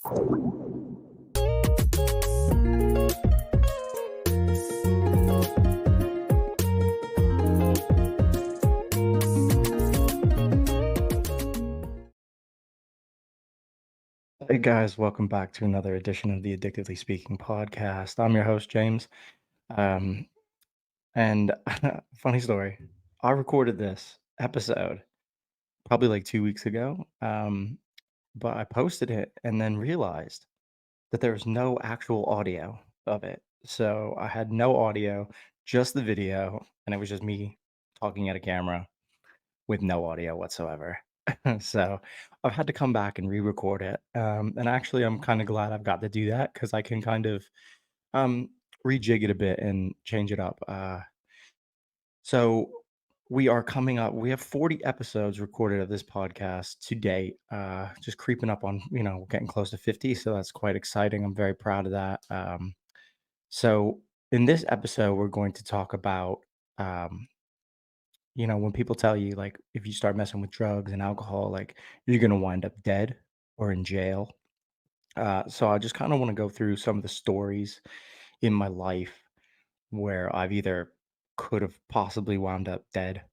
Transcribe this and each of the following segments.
Hey guys, welcome back to another edition of the Addictively Speaking podcast. I'm your host, James. Um, and funny story, I recorded this episode probably like 2 weeks ago, but I posted it and then realized that there was no actual audio of it. So I had no audio, just the video, and it was just me talking at a camera with no audio whatsoever. So I've had to come back and re-record it. And actually, I'm kind of glad I've got to do that because I can kind of um, rejig it a bit and change it up. So we are coming up. We have 40 episodes recorded of this podcast to date. Just creeping up on, getting close to 50. So that's quite exciting. I'm very proud of that. So in this episode, we're going to talk about um, when people tell you, like, if you start messing with drugs and alcohol, like, you're going to wind up dead or in jail. So I just kind of want to go through some of the stories in my life where I've either could have possibly wound up dead.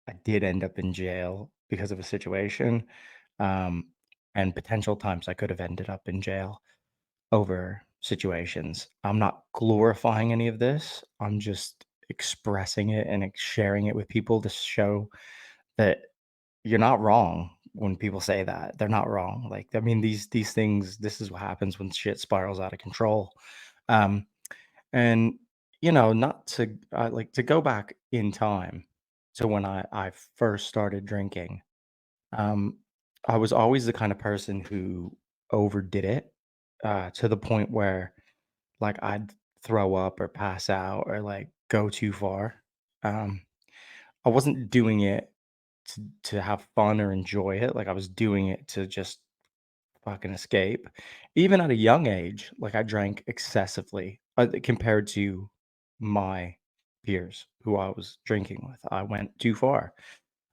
I did end up in jail because of a situation, um, and potential times I could have ended up in jail over situations. I'm not glorifying any of this. I'm just expressing it and sharing it with people to show that you're not wrong when people say that. They're not wrong. Like, I mean, these things, this is what happens when shit spirals out of control. Um, and not to like to go back in time to when I first started drinking. Um, I was always the kind of person who overdid it to the point where like I'd throw up or pass out or like go too far. Um, I wasn't doing it to have fun or enjoy it. Like I was doing it to just fucking escape. Even at a young age, like I drank excessively compared to my peers who I was drinking with. I went too far.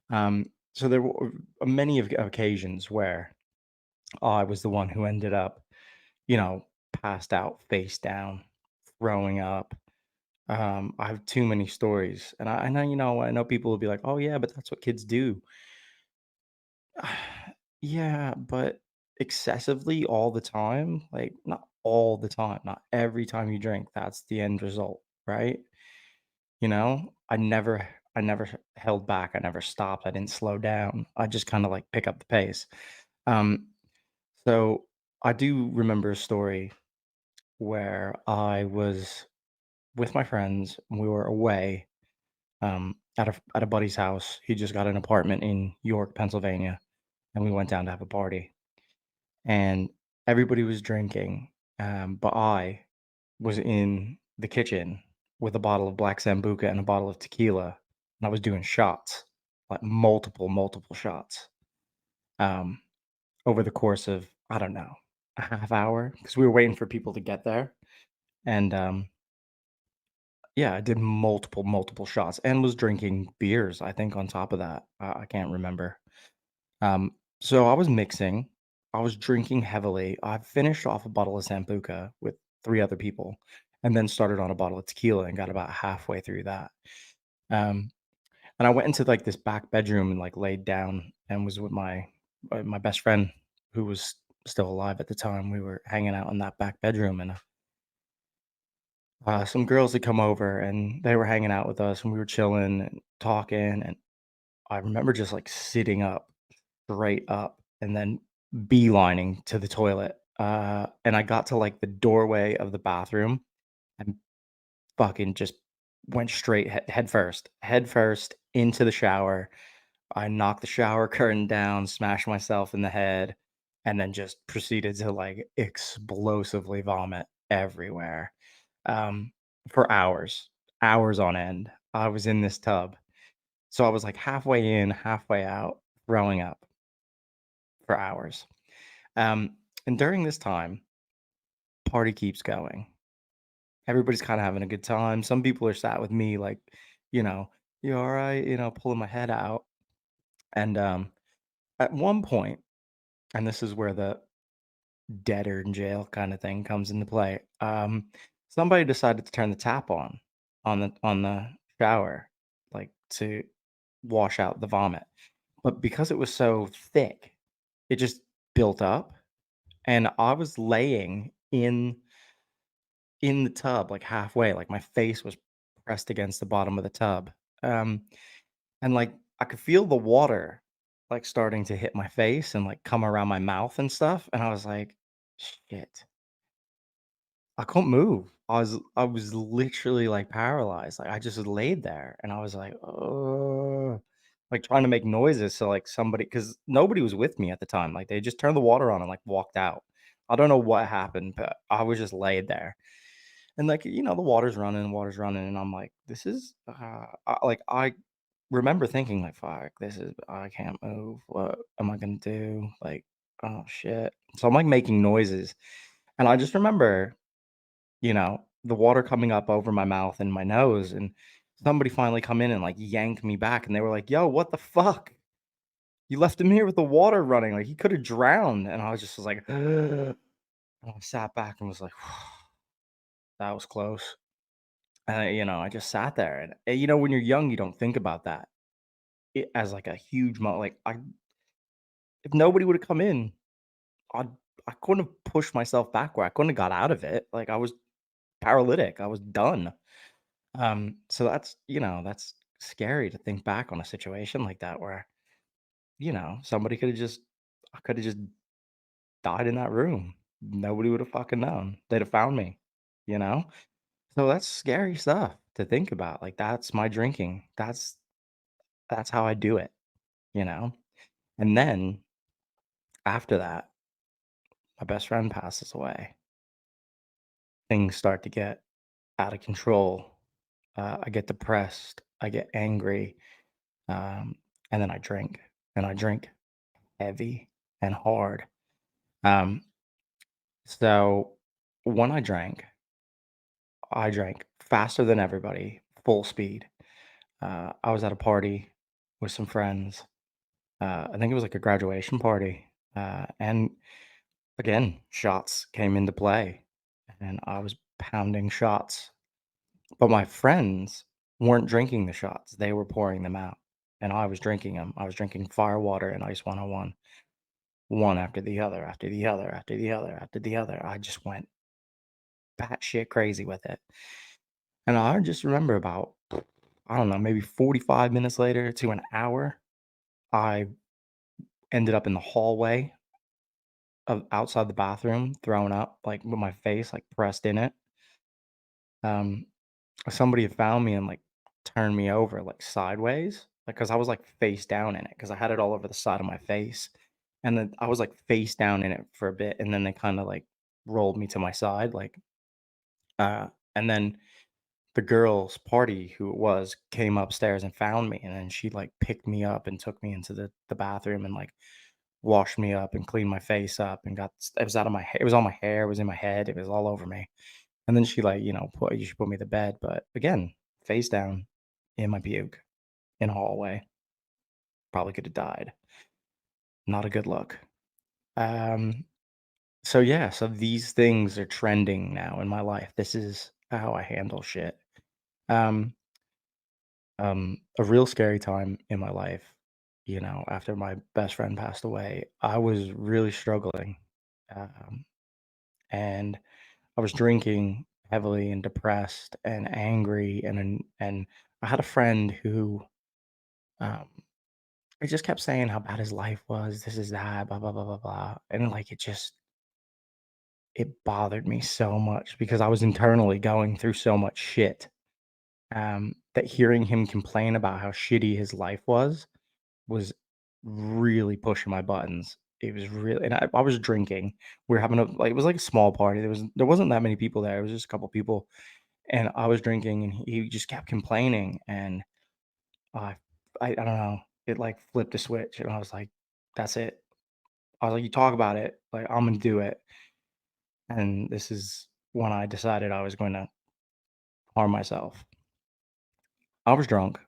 So there were many of occasions where I was the one who ended up, passed out face down, throwing up. I have too many stories, and I know, I know people will be like, "Oh yeah, but that's what kids do." Yeah, but excessively all the time, like, not all the time, not every time you drink, that's the end result, right? I never held back, I never stopped, I didn't slow down, I just kinda, like, pick up the pace. Um, so I do remember a story where I was with my friends, and we were away, at a buddy's house. He just got an apartment in York, Pennsylvania, and we went down to have a party. And everybody was drinking, but I was in the kitchen with a bottle of Black Sambuca and a bottle of tequila, and I was doing shots, like multiple shots, um, over the course of, I don't know, a half hour because we were waiting for people to get there. And yeah, I did multiple shots and was drinking beers, I think, on top of that. I can't remember. So I was mixing, I was drinking heavily. I finished off a bottle of Sambuca with 3 other people and then started on a bottle of tequila and got about halfway through that. Um, and I went into, like, this back bedroom and, like, laid down and was with my best friend who was still alive at the time. We were hanging out in that back bedroom, and some girls had come over and they were hanging out with us and we were chilling and talking, and I remember just, like, sitting up straight up and then beelining to the toilet, and I got to, like, the doorway of the bathroom and fucking just went straight head first into the shower. I knocked the shower curtain down, smashed myself in the head, and then just proceeded to, like, explosively vomit everywhere, um, for hours on end. I was in this tub. So I was, like, halfway in, halfway out, throwing up for hours. And during this time, party keeps going. Everybody's kinda having a good time. Some people are sat with me like, you know, "You alright?" Pulling my head out. And, at one point, and this is where deader in jail kind of thing comes into play. Somebody decided to turn the tap on the shower, like to wash out the vomit. But because it was so thick, it just built up, and I was laying in the tub, like halfway, like my face was pressed against the bottom of the tub. Um, and like I could feel the water like starting to hit my face and like come around my mouth and stuff. And I was like, shit, I couldn't move. I was literally like paralyzed. Like I just laid there and I was like, oh, like trying to make noises. So like somebody, because nobody was with me at the time. Like they just turned the water on and like walked out. I don't know what happened, but I was just laid there. And, like, the water's running, and I'm like, "This is, I remember thinking, like, "Fuck, this is I can't move. What am I gonna do?" Like, "Oh, shit." So I'm, like, making noises, and I just remember, the water coming up over my mouth and my nose, and somebody finally come in and, like, yank me back, and they were like, "Yo, what the fuck? You left him here with the water running, like, he coulda drowned." And I was like, and I sat back and was like, "That was close." I just sat there and when you're young, you don't think about that as like a huge like if nobody would have come in, I I couldn't have pushed myself backward. I couldn't have got out of it. Like I was paralytic. I was done. So that's scary to think back on a situation like that where, somebody could have just I could have just died in that room. Nobody would have fucking known. They'd have found me, you know? So that's scary stuff to think about. Like that's my drinking. That's how I do it, you know? And then after that, my best friend passes away. Things start to get out of control. I get depressed. I get angry. Um, and then I drink, and I drink heavy and hard. Um, so when I drank faster than everybody, full speed. I was at a party with some friends. I think it was like a graduation party. And again, shots came into play, and I was pounding shots, but my friends weren't drinking the shots, they were pouring them out, and I was drinking them. I was drinking Firewater and Ice 101, one after the other, after the other, after the other, after the other. I just went batshit crazy with it, and I just remember about, I don't know, maybe 45 minutes later to an hour, I ended up in the hallway of outside the bathroom throwing up, like, with my face, like, pressed in it. Um, Somebody had found me and, like, turned me over, like, sideways, like, cause I was, like, face down in it, cause I had it all over the side of my face, and then I was, like, face down in it for a bit, and then they kinda, like, rolled me to my side, like, and then the girl's party, who it was, came upstairs and found me, and then she, like, picked me up and took me into the bathroom and, like, washed me up and cleaned my face up and got it was out of my hair, it was on my hair, it was in my head, it was all over me. And then she, like, put me to bed, but again, face down in my puke in a hallway. Probably could have died. Not a good look. Um, so yeah, so these things are trending now in my life. This is how I handle shit. Um, a real scary time in my life, after my best friend passed away, I was really struggling. Um, and I was drinking heavily and depressed and angry and I had a friend who um he just kept saying how bad his life was, this is that, blah blah blah blah blah. And like it bothered me so much because I was internally going through so much shit. That hearing him complain about how shitty his life was really pushing my buttons. It was really, and I was drinking. We were having a like it was like a small party. There wasn't that many people there. It was just a couple people. And I was drinking, and he just kept complaining, and I I don't know, it, like, flipped a switch, and I was like, "That's it." I was like, "You talk about it, like, I'm gonna do it." And this is when I decided I was going to harm myself. I was drunk.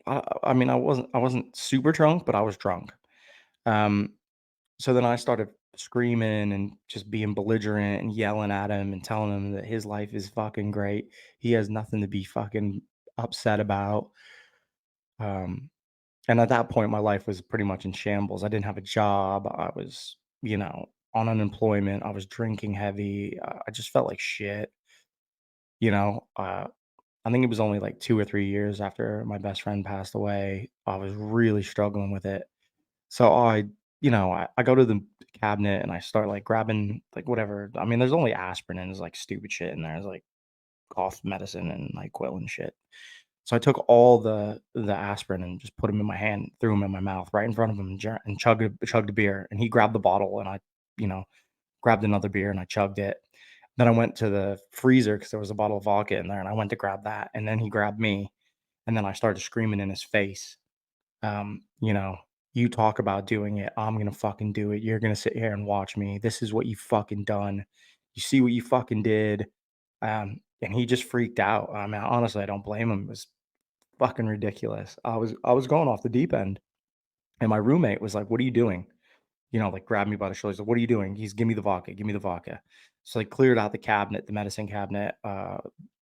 I mean, I wasn't super drunk, but I was drunk. Um, so then I started screaming and just being belligerent and yelling at him and telling him that his life is fucking great. He has nothing to be fucking upset about. Um, and at that point, my life was pretty much in shambles. I didn't have a job. I was, on unemployment. I was drinking heavy. I just felt like shit. You know, I think it was only like 2 or 3 years after my best friend passed away. I was really struggling with it. So I go to the cabinet and I start like grabbing like whatever. I mean, there's only aspirin and there's like stupid shit in there. There's like cough medicine and NyQuil and shit. So I took all the aspirin and just put them in my hand, threw them in my mouth right in front of him, and chugged a beer. And he grabbed the bottle, and I, you know, grabbed another beer and I chugged it. Then I went to the freezer because there was a bottle of vodka in there, and I went to grab that. And then he grabbed me, and then I started screaming in his face. Um, you know, you talk about doing it, I'm gonna fucking do it. You're gonna sit here and watch me. This is what you fucking done. You see what you fucking did. And he just freaked out. I mean, honestly, I don't blame him. It was fucking ridiculous. I was going off the deep end, and my roommate was like, "What are you doing?" Like grabbed me by the shoulders. Like, "What are you doing?" He's, "Give me the vodka. Give me the vodka." So I cleared out the cabinet, the medicine cabinet.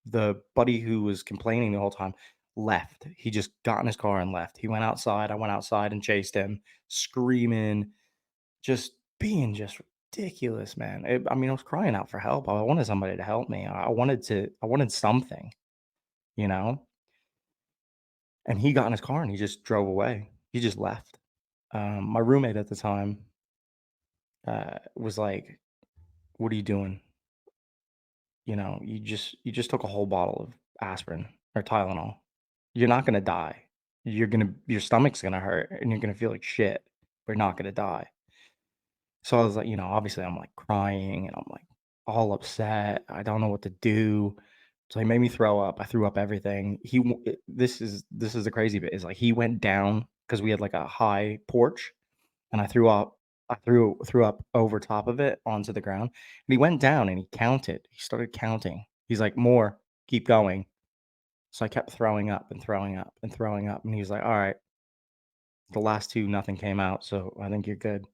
The buddy who was complaining the whole time left. He just got in his car and left. He went outside. I went outside and chased him, screaming, just being just ridiculous, man. I mean, I was crying out for help. I wanted somebody to help me. I wanted something, you know? And he got in his car and he just drove away. He just left. My roommate at the time was like, "What are you doing? You just took a whole bottle of aspirin or Tylenol. You're not gonna die. Your stomach's gonna hurt and you're gonna feel like shit, but you're not gonna die." So I was like, obviously I'm like crying and I'm like all upset. I don't know what to do. So he made me throw up. I threw up everything. This is the crazy bit is like he went down because we had like a high porch and I threw up. I threw up over top of it onto the ground. And he went down and he counted. He started counting. He's like, "More, keep going." So I kept throwing up and throwing up and throwing up. And he was like, "All right, the last two, nothing came out. So I think you're good."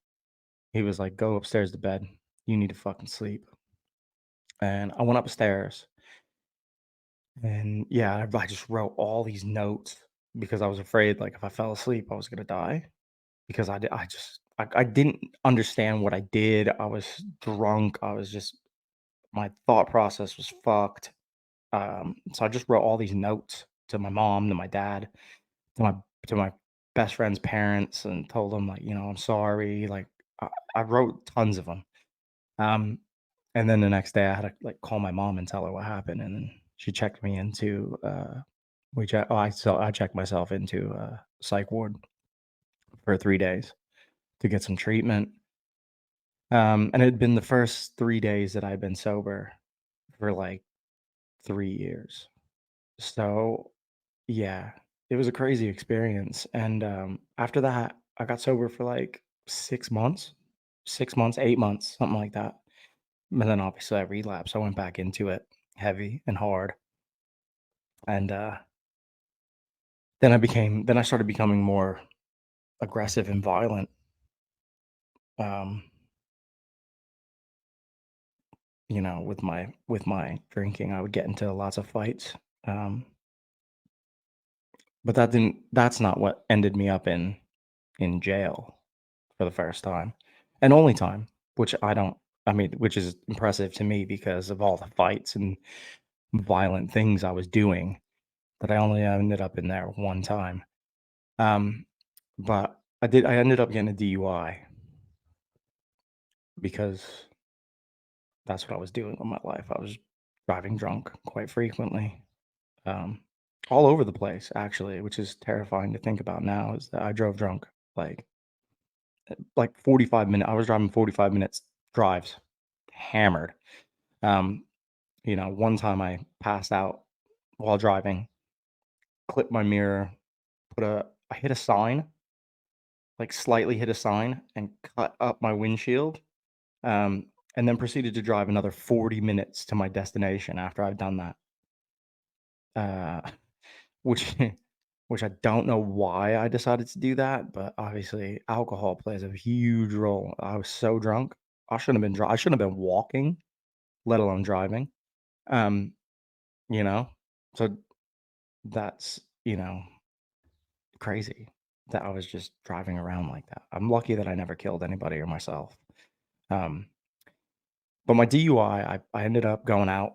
He was like, "Go upstairs to bed. You need to fucking sleep." And I went upstairs and yeah, I just wrote all these notes because I was afraid like if I fell asleep, I was going to die because I didn't understand what I did. I was drunk. My thought process was fucked. So I just wrote all these notes to my mom, to my dad, to my best friend's parents, and told them like, "I'm sorry." Like I, I wrote tons of them. Um, and then the next day, I had to like call my mom and tell her what happened, and then she checked me into. We check. Oh, I checked myself into psych ward for 3 days to get some treatment. And it had been the first 3 days that I'd been sober for like 3 years. So yeah, it was a crazy experience. And after that, I got sober for like 6 months, 6 months, 8 months, something like that. And then obviously I relapsed. I went back into it heavy and hard. And then I started becoming more aggressive and violent. Um, with my drinking, I would get into lots of fights. Um, but that's not what ended me up in jail for the first time and only time, which I don't I mean, which is impressive to me because of all the fights and violent things I was doing that I only ended up in there one time. Um, but I ended up getting a DUI because that's what I was doing with my life. I was driving drunk quite frequently, um, all over the place, actually, which is terrifying to think about now. Is that I drove drunk like 45 minutes. I was driving 45 minutes drives, hammered. Um, one time I passed out while driving, clipped my mirror, I hit a sign, like slightly hit a sign, and cut up my windshield. Um, and then proceeded to drive another 40 minutes to my destination after I've done that. Uh, which which I don't know why I decided to do that, but obviously alcohol plays a huge role. I was so drunk. I shouldn't have been walking, let alone driving. Um, you know? So that's, crazy that I was just driving around like that. I'm lucky that I never killed anybody or myself. Um, but my DUI, I ended up going out,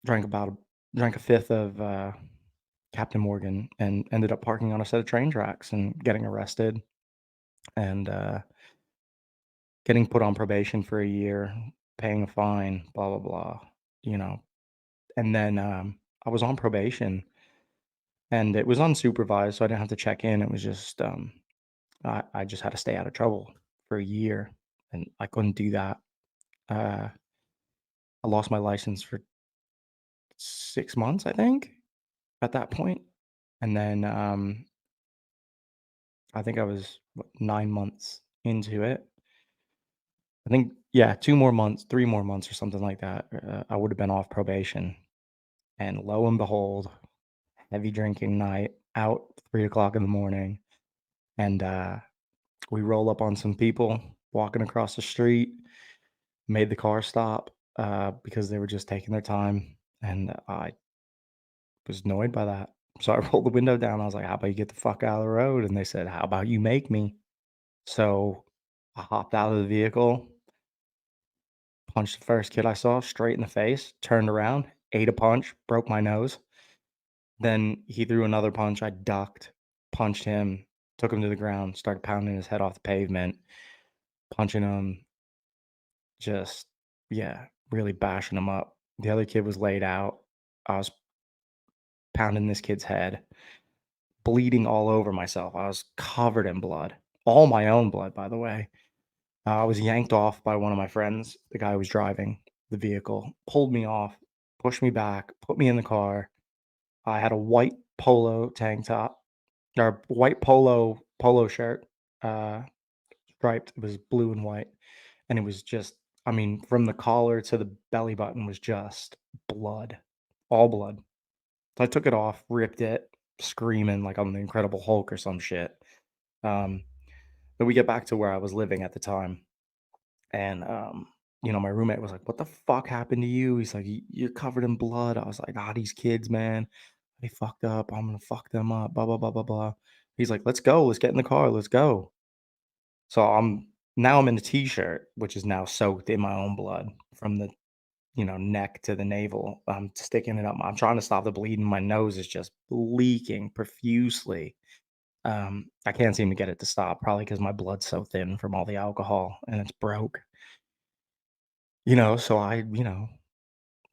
drank about a drank a fifth of Captain Morgan, and ended up parking on a set of train tracks and getting arrested and getting put on probation for a year, paying a fine, blah blah blah. You know, and then I was on probation and it was unsupervised, so I didn't have to check in. It was just I just had to stay out of trouble for a year, and I couldn't do that. Uh, I lost my license for 6 months, I think, at that point, and then I think I was 9 months into it. I think, yeah, 2 more months, 3 more months, or something like that. I would have been off probation, and lo and behold, heavy drinking night out 3 o'clock in the morning, and we roll up on some people walking across the street. Made the car stop, because they were just taking their time, and I was annoyed by that. So I rolled the window down, I was like, "How about you get the fuck out of the road?" And they said, "How about you make me?" So I hopped out of the vehicle, punched the first kid I saw straight in the face, turned around, ate a punch, broke my nose. Then he threw another punch, I ducked, punched him, took him to the ground, started pounding his head off the pavement, punching him, just yeah, really bashing him up. The other kid was laid out. I was pounding this kid's head, bleeding all over myself. I was covered in blood, all my own blood, by the way. I was yanked off by one of my friends, the guy who was driving the vehicle, pulled me off, pushed me back, put me in the car. I had a white polo tank top or white polo shirt, uh, striped. It was blue and white, and it was just, I mean, from the collar to the belly button was just blood, all blood. So I took it off, ripped it, screaming like I'm the Incredible Hulk or some shit. Um, then we get back to where I was living at the time, and my roommate was like, "What the fuck happened to you?" He's like, "You're covered in blood." I was like, "Ah, these kids, man, they fucked up. I'm gonna fuck them up." Blah blah blah blah blah. He's like, "Let's go. Let's get in the car. Let's go." So I'm in a t-shirt, which is now soaked in my own blood from the neck to the navel. I'm sticking it up. I'm trying to stop the bleeding. My nose is just leaking profusely. I can't seem to get it to stop, probably because my blood's so thin from all the alcohol and it's broke. So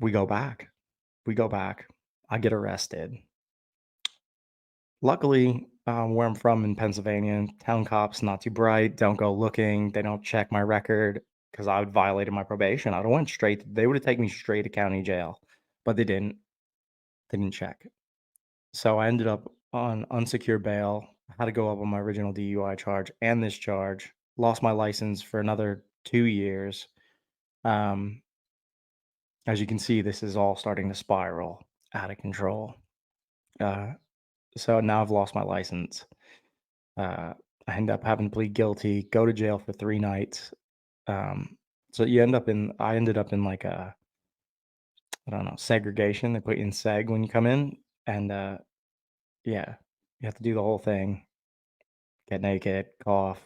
we go back. We go back. I get arrested. Luckily, where I'm from in Pennsylvania, town cops not too bright. Don't go looking. They don't check my record because I would violated my probation. I'd have went straight. They would have taken me straight to county jail, but they didn't. They didn't check. So I ended up on unsecured bail. I had to go up on my original DUI charge and this charge. Lost my license for another 2 years. Um, as you can see, this is all starting to spiral out of control. Uh, so now I've lost my license. Uh, I end up having to plead guilty, go to jail for 3 nights. Um, so I ended up in like I don't know, segregation. They put you in seg when you come in, and yeah, you have to do the whole thing. Get naked, cough,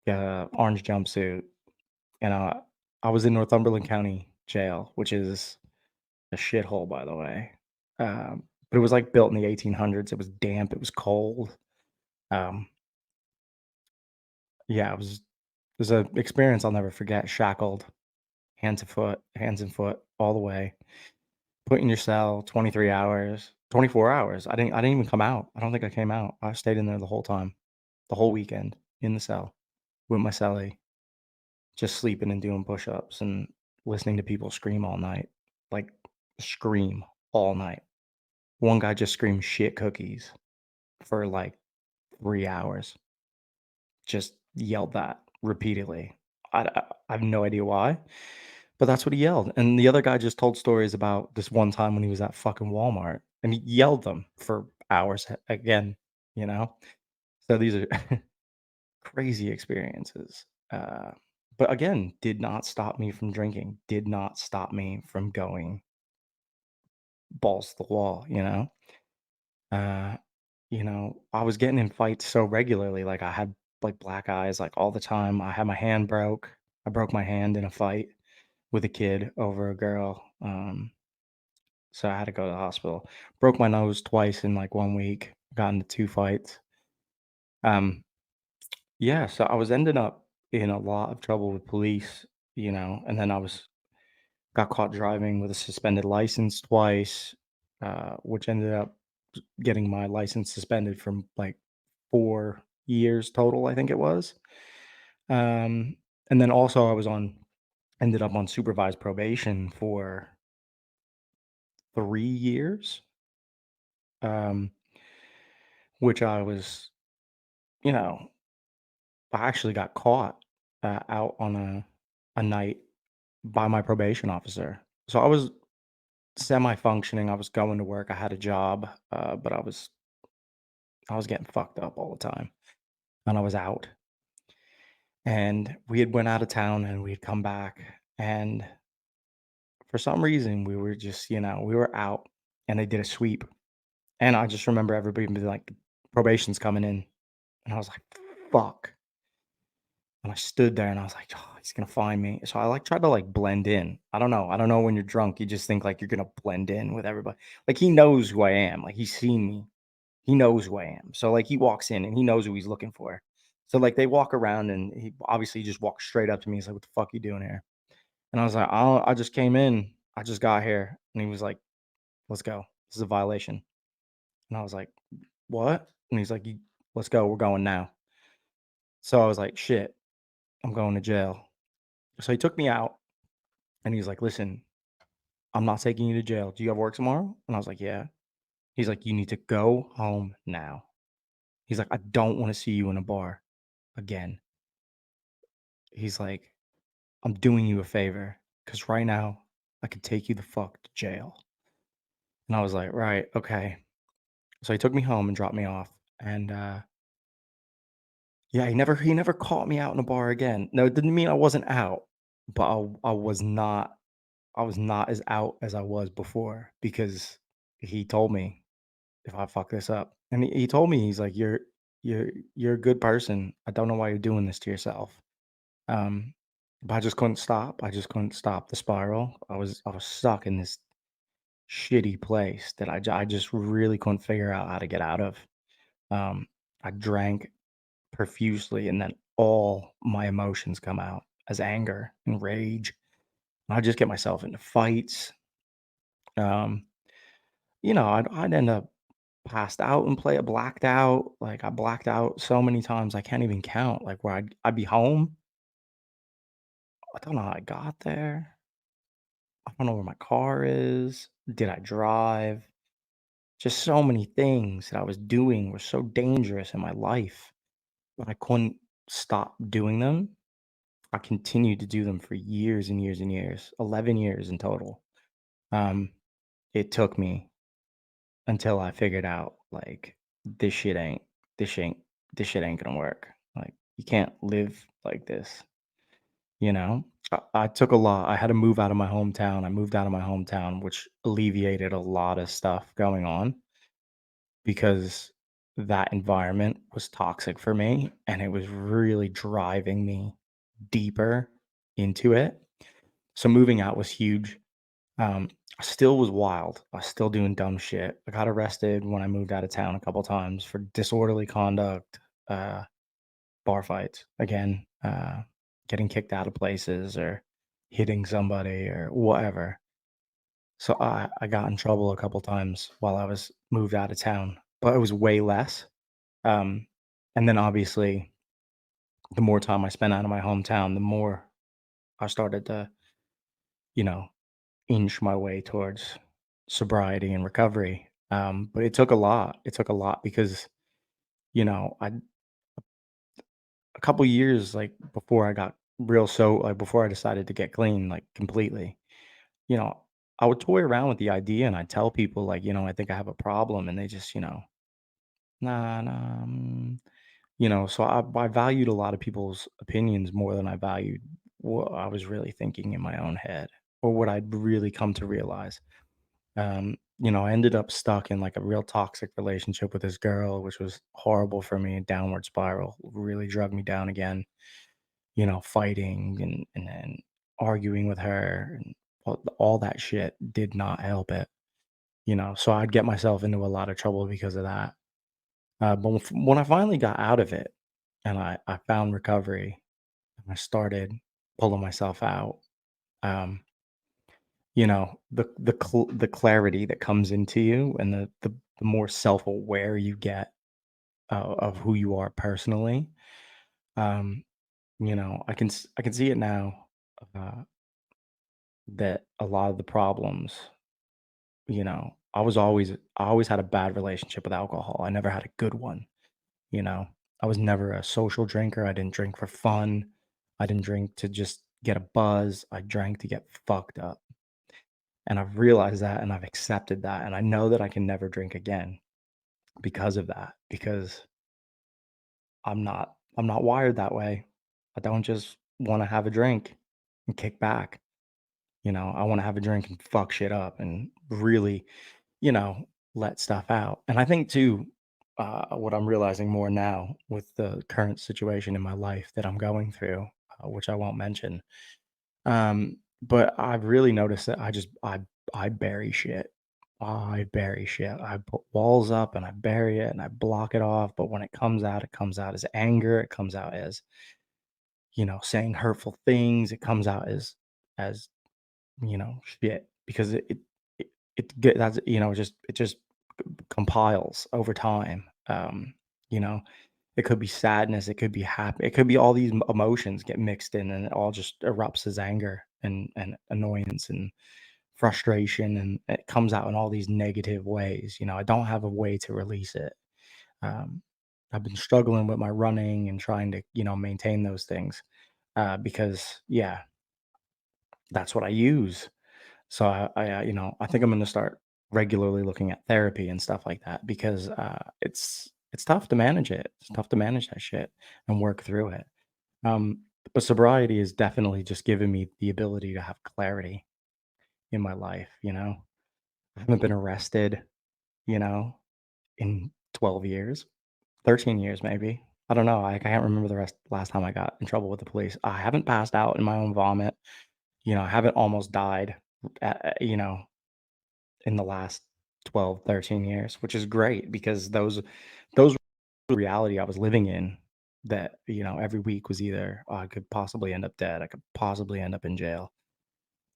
get a orange jumpsuit, and I was in Northumberland County Jail, which is a shithole, by the way. But it was like built in the 1800s. It was damp. It was cold. Um, yeah, it was an experience I'll never forget. Shackled, hands and foot, all the way. Put in your cell, 23 hours, 24 hours. I didn't even come out. I don't think I came out. I stayed in there the whole time, the whole weekend in the cell with my cellie, just sleeping and doing push-ups and listening to people scream all night, like scream all night. One guy just screamed shit cookies for like 3 hours, just yelled that repeatedly. I have no idea why, but that's what he yelled. And the other guy just told stories about this one time when he was at fucking Walmart and he yelled them for hours again, you know? So these are crazy experiences. But again, did not stop me from drinking, did not stop me from going balls to the wall, you know? Uh, I was getting in fights so regularly, like I had like black eyes like all the time. I had my hand broke. I broke my hand in a fight with a kid over a girl. So I had to go to the hospital. Broke my nose twice in like 1 week. Got into two fights. Um, yeah, so I was ending up in a lot of trouble with police, and then I was got caught driving with a suspended license twice, which ended up getting my license suspended from like 4 years total, I think it was. Um, and then also I was on ended up on supervised probation for 3 years, um, which I was, you know, I actually got caught out on a night by my probation officer. So I was semi-functioning. I was going to work. I had a job, but I was getting fucked up all the time, and I was out. And we had went out of town, and we had come back, and for some reason we were just, we were out, and they did a sweep, and I just remember everybody being like, "Probation's coming in," and I was like, "Fuck." And I stood there and I was like, "Oh, he's gonna find me." So I like tried to like blend in. I don't know. I don't know when you're drunk, you just think like you're gonna blend in with everybody. Like he knows who I am. Like he's seen me. He knows who I am. So like he walks in and he knows who he's looking for. So like they walk around and he obviously just walks straight up to me. He's like, "What the fuck you doing here?" And I was like, "Oh, I just came in. I just got here." And he was like, "Let's go. This is a violation." And I was like, "What?" And he's like, "Let's go. We're going now." So I was like, "Shit, I'm going to jail." So he took me out and he's like, "Listen, I'm not taking you to jail. Do you have work tomorrow?" And I was like, "Yeah." He's like, "You need to go home now." He's like, "I don't want to see you in a bar again." He's like, "I'm doing you a favor because right now I could take you the fuck to jail." And I was like, "Right, okay." So he took me home and dropped me off. And yeah, he never caught me out in a bar again. No, it didn't mean I wasn't out, but I was not as out as I was before because he told me if I fuck this up. And he told me, he's like, you're a good person. I don't know why you're doing this to yourself." Um, but I just couldn't stop. I just couldn't stop the spiral. I was stuck in this shitty place that I just really couldn't figure out how to get out of. Um, I drank profusely, and then all my emotions come out as anger and rage. I just get myself into fights. Um, I'd end up passed out and play blacked out. Like I blacked out so many times I can't even count. Like where I'd be home. I don't know how I got there. I don't know where my car is. Did I drive? Just so many things that I was doing were so dangerous in my life, but I couldn't stop doing them. I continued to do them for years and years and years, 11 years in total. Um, it took me until I figured out like this shit ain't this shit ain't this shit ain't gonna work. Like you can't live like this, you know? I took a lot. I had to move out of my hometown. I moved out of my hometown, which alleviated a lot of stuff going on because that environment was toxic for me and it was really driving me deeper into it. So moving out was huge. I still was wild. I was still doing dumb shit. I got arrested when I moved out of town a couple times for disorderly conduct, uh, bar fights, again, getting kicked out of places or hitting somebody or whatever. So I got in trouble a couple times while I was moved out of town, but it was way less. Um, and then obviously, the more time I spent out of my hometown, the more I started to, you know, inch my way towards sobriety and recovery. But it took a lot. It took a lot because, I a couple years like before I got like before I decided to get clean like completely, you know, I would toy around with the idea and I'd tell people like, I think I have a problem and they just, Nah, nah. So I valued a lot of people's opinions more than I valued what I was really thinking in my own head or what I'd really come to realize. I ended up stuck in like a real toxic relationship with this girl, which was horrible for me, a downward spiral, really drug me down again, fighting and arguing with her and all that shit did not help it, so I'd get myself into a lot of trouble because of that. But when I finally got out of it and I found recovery and I started pulling myself out, um, the clarity that comes into you and the more self-aware you get of who you are personally, um, I can see it now, uh, that a lot of the problems, I always had a bad relationship with alcohol. I never had a good one. You know, I was never a social drinker. I didn't drink for fun. I didn't drink to just get a buzz. I drank to get fucked up. And I've realized that and I've accepted that. And I know that I can never drink again because of that, because I'm not wired that way. I don't just want to have a drink and kick back. I want to have a drink and fuck shit up and really, you know, let stuff out. And I think too, what I'm realizing more now with the current situation in my life that I'm going through, which I won't mention. But I've really noticed that I bury shit. I bury shit. I put walls up and I bury it and I block it off. But when it comes out as anger. It comes out as, saying hurtful things. It comes out as shit because it get that's it just compiles over time. You know, it could be sadness, it could be happy, it could be all these emotions get mixed in, and it all just erupts as anger and annoyance and frustration, and it comes out in all these negative ways. I don't have a way to release it. Um, I've been struggling with my running and trying to maintain those things because yeah, that's what I use. So I think I'm gonna start regularly looking at therapy and stuff like that because it's tough to manage it. It's tough to manage that shit and work through it. Um, but sobriety has definitely just given me the ability to have clarity in my life. I haven't been arrested, you know, in 12 years, 13 years maybe. I don't know. I can't remember the last time I got in trouble with the police. I haven't passed out in my own vomit. I haven't almost died. In the last 12, 13 years, which is great because those were the reality I was living in that, every week was either, "Oh, I could possibly end up dead. I could possibly end up in jail."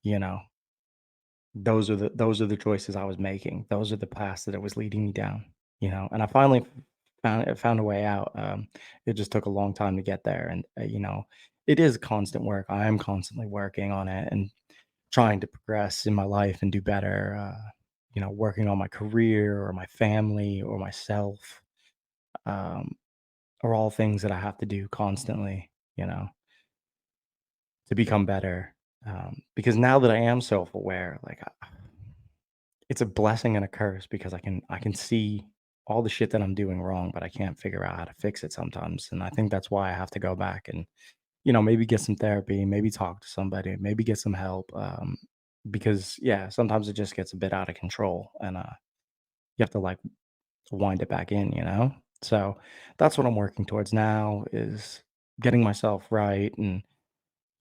You know, those are the choices I was making. Those are the paths that it was leading me down, and I finally found a way out. It just took a long time to get there. And, it is constant work. I am constantly working on it and trying to progress in my life and do better, working on my career or my family or myself, um, are all things that I have to do constantly, to become better. Because now that I am self-aware, like it's a blessing and a curse because I can see all the shit that I'm doing wrong, but I can't figure out how to fix it sometimes. And I think that's why I have to go back and maybe get some therapy, maybe talk to somebody, maybe get some help. Because yeah, sometimes it just gets a bit out of control, and you have to like wind it back in, So that's what I'm working towards now is getting myself right and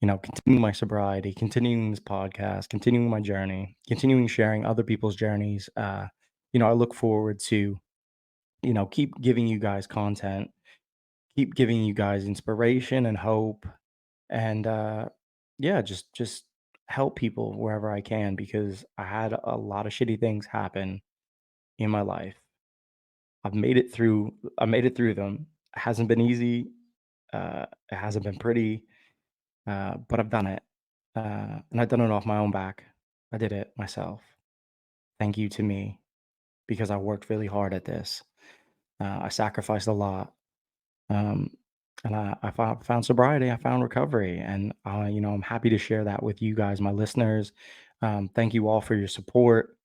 continuing my sobriety, continuing this podcast, continuing my journey, continuing sharing other people's journeys. I look forward to keep giving you guys content, keep giving you guys inspiration and hope, and yeah, just help people wherever I can because I had a lot of shitty things happen in my life. I made it through them. It hasn't been easy. It hasn't been pretty, but I've done it. And I've done it off my own back. I did it myself. Thank you to me because I worked really hard at this. I sacrificed a lot. Um, and I found sobriety, I found recovery, and I'm happy to share that with you guys, my listeners. Thank you all for your support.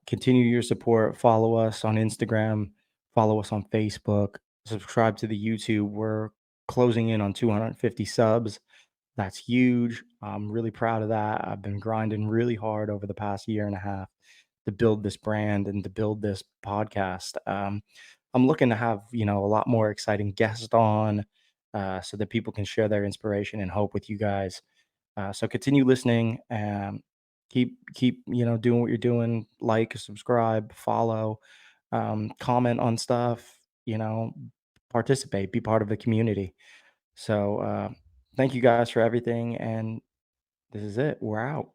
Continue your support. Follow us on Instagram. Follow us on Facebook. Subscribe to the YouTube. We're closing in on 250 subs. That's huge. I'm really proud of that. I've been grinding really hard over the past year and a half to build this brand and to build this podcast. I'm looking to have, a lot more exciting guests on, so that people can share their inspiration and hope with you guys. So continue listening and keep, doing what you're doing. Like, subscribe, follow, comment on stuff, participate, be part of the community. So thank you guys for everything. And this is it. We're out.